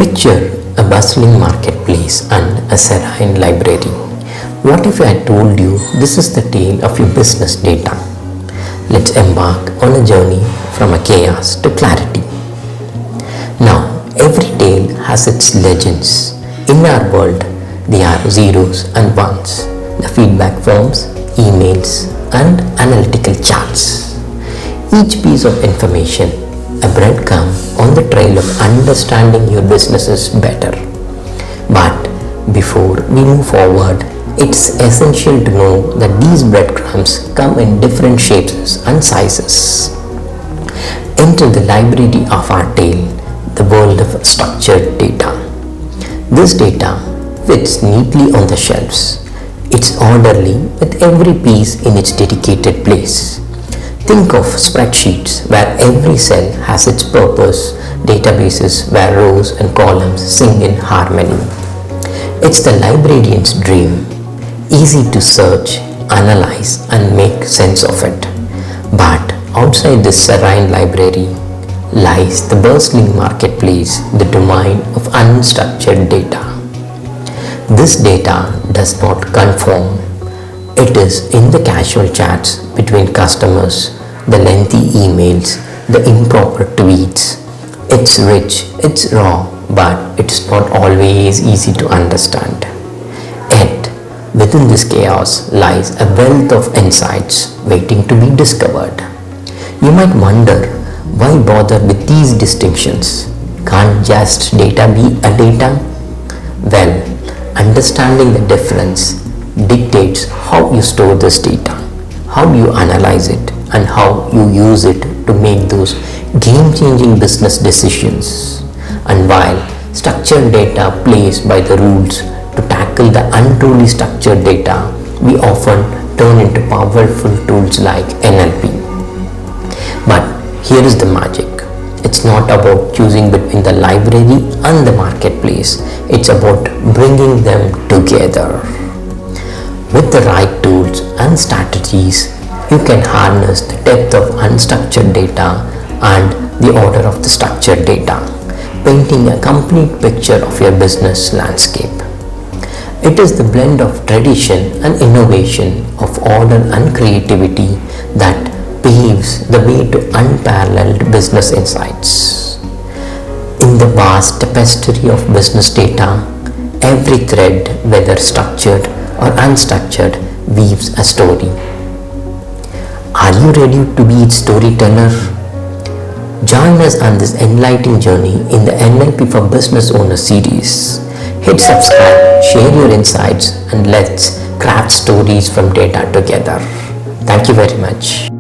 Picture a bustling marketplace and a serene library. What if I told you this is the tale of your business data? Let's embark on a journey from a chaos to clarity. Now, every tale has its legends. In our world, they are zeros and ones, the feedback forms, emails, and analytical charts. Each piece of information, a breadcrumb on the trail of understanding your businesses better. But before we move forward, it's essential to know that these breadcrumbs come in different shapes and sizes. Enter the library of our tale, the world of structured data. This data fits neatly on the shelves. It's orderly with every piece in its dedicated place. Think of spreadsheets where every cell has its purpose, databases where rows and columns sing in harmony. It's the librarian's dream, easy to search, analyze, and make sense of it. But outside this serene library lies the bustling marketplace, the domain of unstructured data. This data does not conform. It is in the casual chats between customers, the lengthy emails, the improper tweets. It's rich, it's raw, but it's not always easy to understand. Yet, within this chaos lies a wealth of insights waiting to be discovered. You might wonder, why bother with these distinctions? Can't just data be a data? Well, understanding the difference dictates how you store this data, how you analyze it, and how you use it to make those game-changing business decisions. And while structured data plays by the rules to tackle the untruly structured data, we often turn into powerful tools like NLP. But here is the magic. It's not about choosing between the library and the marketplace. It's about bringing them together. With the right tools and strategies, you can harness the depth of unstructured data and the order of the structured data, painting a complete picture of your business landscape. It is the blend of tradition and innovation, of order and creativity that paves the way to unparalleled business insights. In the vast tapestry of business data, every thread, whether structured or unstructured, weaves a story. Are you ready to be its storyteller? Join us on this enlightening journey in the NLP for Business Owner series. Hit subscribe, share your insights, and let's craft stories from data together. Thank you very much.